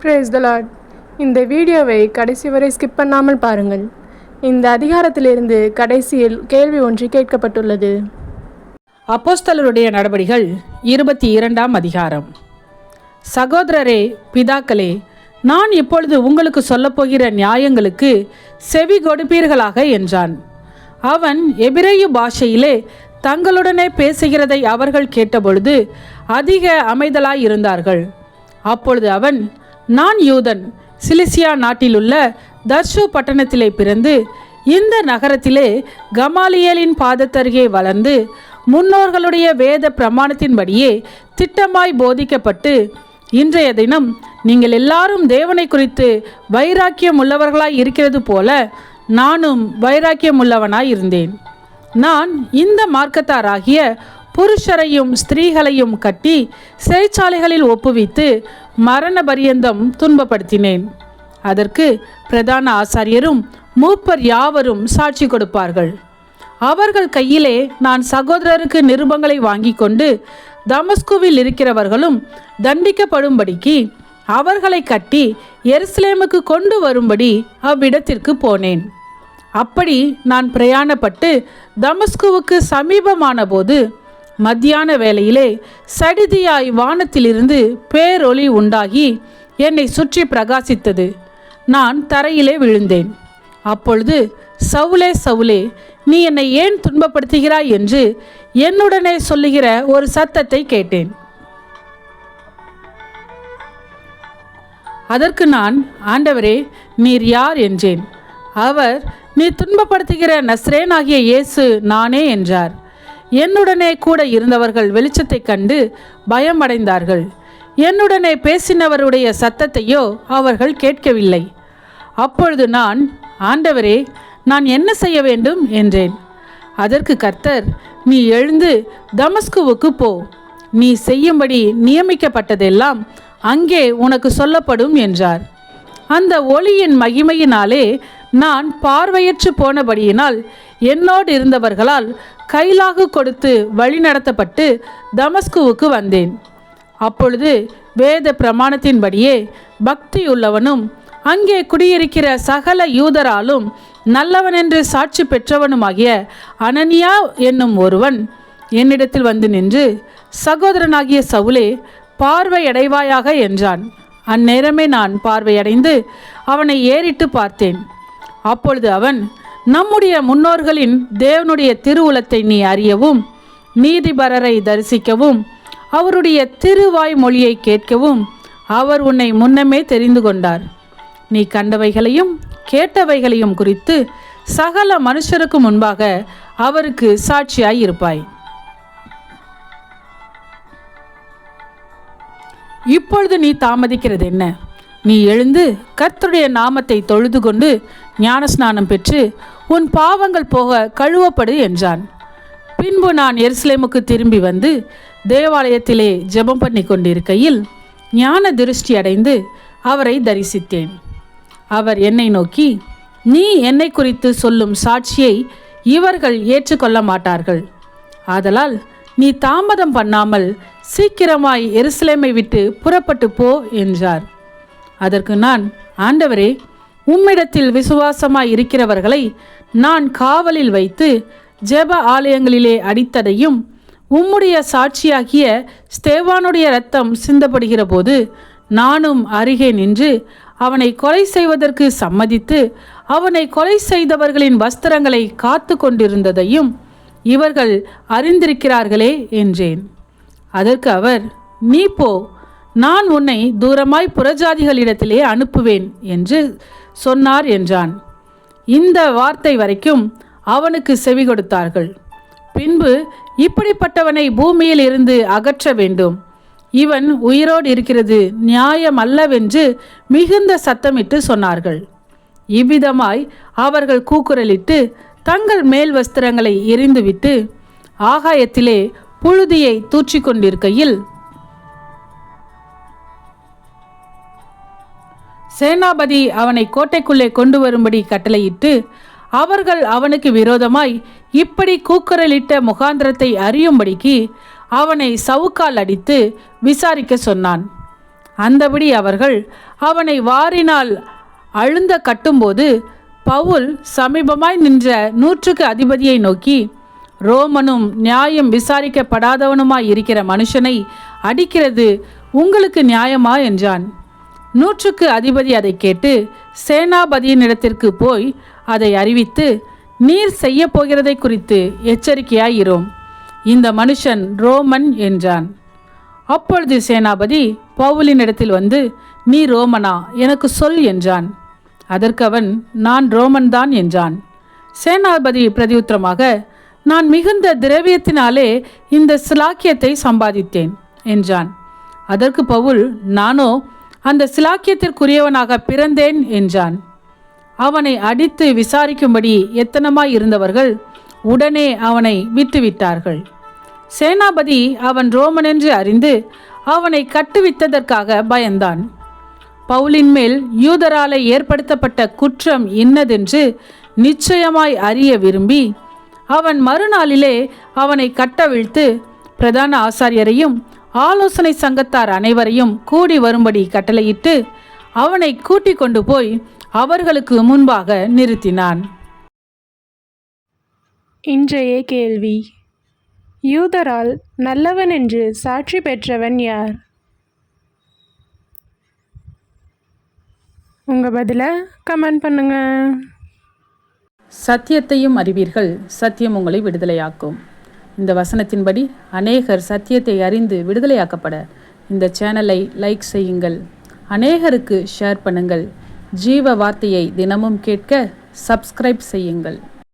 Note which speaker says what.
Speaker 1: Brace த Lord. இந்த வீடியோவை கடைசி வரை ஸ்கிப் பண்ணாமல் பாருங்கள். இந்த அதிகாரத்திலிருந்து கடைசியில் கேள்வி ஒன்று கேட்கப்பட்டுள்ளது.
Speaker 2: அப்போஸ்தலருடைய நடபடிகள் 22ஆம் அதிகாரம். சகோதரரே, பிதாக்களே, நான் இப்பொழுது உங்களுக்கு சொல்லப்போகிற நியாயங்களுக்கு செவி கொடுப்பீர்களாக என்றான். அவன் எபிரேய பாஷையிலே தங்களுடனே பேசுகிறதை அவர்கள் கேட்டபொழுது அதிக அமைதலாயிருந்தார்கள். அப்பொழுது அவன், நான் யூதன், சிலிசியா நாட்டிலுள்ள தர்சு பட்டணத்திலே பிறந்து இந்த நகரத்திலே கமாலியேலின் பாதத்தருகே வளர்ந்து முன்னோர்களுடைய வேத பிரமாணத்தின்படியே திட்டமாய் போதிக்கப்பட்டு இன்றைய தினம் நீங்கள் எல்லாரும் தேவனை குறித்து வைராக்கியம் உள்ளவர்களாய் இருக்கிறது போல நானும் வைராக்கியம் உள்ளவனாய் இருந்தேன். நான் இந்த மார்க்கத்தாராகிய புருஷரையும் ஸ்திரீகளையும் கட்டி சிறைச்சாலைகளில் ஒப்புவித்து மரண பரியந்தம் துன்பப்படுத்தினேன். அதற்கு பிரதான ஆசாரியரும் மூப்பர் யாவரும் சாட்சி கொடுப்பார்கள். அவர்கள் கையிலே நான் சகோதரருக்கு நிருபங்களை வாங்கி கொண்டு தமஸ்குவில் இருக்கிறவர்களும் தண்டிக்கப்படும்படிக்கு அவர்களை கட்டி எருசலேமுக்கு கொண்டு வரும்படி அவ்விடத்திற்கு போனேன். அப்படி நான் பிரயாணப்பட்டு தமஸ்குவுக்கு சமீபமான போது மத்தியான வேளையிலே சடிதியாய் வானத்திலிருந்து பேரொளி உண்டாகி என்னை சுற்றி பிரகாசித்தது. நான் தரையிலே விழுந்தேன். அப்பொழுது, சவுலே, சவுலே, நீ என்னை ஏன் துன்பப்படுத்துகிறாய் என்று என்னுடனே சொல்லுகிற ஒரு சத்தத்தை கேட்டேன். அதற்கு நான், ஆண்டவரே, நீர் யார் என்றேன். அவர், நீ துன்பப்படுத்துகிற நஸ்ரேனாகிய இயேசு நானே என்றார். என்னுடனே கூட இருந்தவர்கள் வெளிச்சத்தை கண்டு பயமடைந்தார்கள். என்னுடனே பேசினவருடைய சத்தத்தையோ அவர்கள் கேட்கவில்லை. அப்பொழுது நான், ஆண்டவரே, நான் என்ன செய்ய வேண்டும் என்றேன். அதற்கு கர்த்தர், நீ எழுந்து தமஸ்குவுக்கு போ. நீ செய்யும்படி நியமிக்கப்பட்டதெல்லாம் அங்கே உனக்கு சொல்லப்படும் என்றார். அந்த ஒளியின் மகிமையினாலே நான் பார்வையற்று போனபடியினால் என்னோடு இருந்தவர்களால் கைலாகு கொடுத்து வழிநடத்தப்பட்டு தமஸ்குவுக்கு வந்தேன். அப்பொழுது வேத பிரமாணத்தின்படியே பக்தியுள்ளவனும் அங்கே குடியிருக்கிற சகல யூதராலும் நல்லவனென்று சாட்சி பெற்றவனுமாகிய அனனியா என்னும் ஒருவன் என்னிடத்தில் வந்து நின்று, சகோதரனாகிய சவுலே, பார்வையடைவாயாக என்றான். அந்நேரமே நான் பார்வையடைந்து அவனை ஏறிட்டு பார்த்தேன். அப்பொழுது அவன், நம்முடைய முன்னோர்களின் தேவனுடைய திருவுலத்தை நீ அறியவும், நீதிபரரை தரிசிக்கவும், அவருடைய திருவாய் மொழியை கேட்கவும் அவர் உன்னை முன்னமே தெரிந்து கொண்டார். நீ கண்டவைகளையும் கேட்டவைகளையும் குறித்து சகல மனுஷருக்கு முன்பாக அவருக்கு சாட்சியாய் இருப்பாய். இப்பொழுது நீ தாமதிக்கிறது என்ன? நீ எழுந்து கர்த்தருடைய நாமத்தை தொழுது கொண்டு ஞானஸ்நானம் பெற்று உன் பாவங்கள் போக கழுவப்படு என்றான். பின்பு நான் எருசலேமுக்கு திரும்பி வந்து தேவாலயத்திலே ஜெபம் பண்ணி கொண்டிருக்கையில் ஞான திருஷ்டி அடைந்து அவரை தரிசித்தேன். அவர் என்னை நோக்கி, நீ என்னை குறித்து சொல்லும் சாட்சியை இவர்கள் ஏற்றுக்கொள்ள மாட்டார்கள். ஆதலால் நீ தாமதம் பண்ணாமல் சீக்கிரமாய் எருசலேமை விட்டு புறப்பட்டு போ என்றார். அதற்கு நான், ஆண்டவரே, உம்மிடத்தில் விசுவாசமாய் இருக்கிறவர்களை நான் காவலில் வைத்து ஜெப ஆலயங்களிலே அடித்ததையும் உம்முடைய சாட்சியாகிய ஸ்தேவானுடைய இரத்தம் சிந்தப்படுகிற போது நானும் அருகே நின்று அவனை கொலை செய்வதற்கு சம்மதித்து அவனை கொலை செய்தவர்களின் வஸ்திரங்களை காத்து கொண்டிருந்ததையும் இவர்கள் அறிந்திருக்கிறார்களே என்றேன். அதற்கு அவர், நீ போ, நான் உன்னை தூரமாய் புறஜாதிகளிடத்திலே அனுப்புவேன் என்று சொன்னார் என்றான். இந்த வார்த்தை வரைக்கும் அவனுக்கு செவி கொடுத்தார்கள். பின்பு, இப்படிப்பட்டவனை பூமியில் இருந்து அகற்ற வேண்டும், இவன் உயிரோடு இருக்கிறது நியாயம் அல்லவென்று மிகுந்த சத்தமிட்டு சொன்னார்கள். இவ்விதமாய் அவர்கள் கூக்குரலிட்டு தங்கள் மேல் வஸ்திரங்களை எறிந்துவிட்டு ஆகாயத்திலே புழுதியை தூற்றிக்கொண்டிருக்கையில் சேனாபதி அவனை கோட்டைக்குள்ளே கொண்டு வரும்படி கட்டளையிட்டு அவர்கள் அவனுக்கு விரோதமாய் இப்படி கூக்குரலிட்ட முகாந்திரத்தை அறியும்படிக்கு அவனை சவுக்கால் அடித்து விசாரிக்க சொன்னான். அந்தபடி அவர்கள் அவனை வாரினால் அழுந்த கட்டும்போது பவுல் சமீபமாய் நின்ற 100க்கு அதிபதியை நோக்கி, ரோமனும் நியாயம் விசாரிக்கப்படாதவனுமாய் இருக்கிற மனுஷனை அடிக்கிறது உங்களுக்கு நியாயமா என்றான். 100க்கு அதிபதி அதை கேட்டு சேனாபதியினிடத்திற்கு போய் அதை அறிவித்து, நீர் செய்ய போகிறதை குறித்து எச்சரிக்கையாயிரும், இந்த மனுஷன் ரோமன் என்றான். அப்பொழுது சேனாபதி பவுலினிடத்தில் வந்து, நீ ரோமனா, எனக்கு சொல் என்றான். அதற்கு அவன், நான் ரோமன்தான் என்றான். சேனாபதி பிரதியுத்தரமாக, நான் மிகுந்த திரவியத்தினாலே இந்த சிலாக்கியத்தை சம்பாதித்தேன் என்றான். அதற்கு பவுல், நானோ அந்த சிலாக்கியத்திற்குரியவனாக பிறந்தேன் என்றான். அவனை அடித்து விசாரிக்கும்படி எத்தனமாய் இருந்தவர்கள் உடனே அவனை விட்டுவிட்டார்கள். சேனாபதி அவன் ரோமன் என்று அறிந்து அவனை கட்டுவித்ததற்காக பயந்தான். பவுலின் மேல் யூதராலே ஏற்படுத்தப்பட்ட குற்றம் இன்னதென்று நிச்சயமாய் அறிய விரும்பி அவன் மறுநாளிலே அவனை கட்டவிழ்த்து பிரதான ஆசாரியரையும் ஆலோசனை சங்கத்தார் அனைவரையும் கூடி வரும்படி கட்டளையிட்டு அவனை கூட்டிக் கொண்டு போய் அவர்களுக்கு முன்பாக நிறுத்தினான்.
Speaker 1: இன்றைய கேள்வி: யூதரால் நல்லவன் என்று சாட்சி பெற்றவன் யார்? உங்கள் பதிலை கமெண்ட் பண்ணுங்க.
Speaker 2: சத்தியத்தையும் அறிவீர்கள், சத்தியம் உங்களை விடுதலையாக்கும். இந்த வசனத்தின்படி அநேகர் சத்தியத்தை அறிந்து விடுதலையாக்கப்பட இந்த சேனலை லைக் செய்யுங்கள், அநேகருக்கு ஷேர் பண்ணுங்கள். ஜீவ வார்த்தையை தினமும் கேட்க சப்ஸ்கிரைப் செய்யுங்கள்.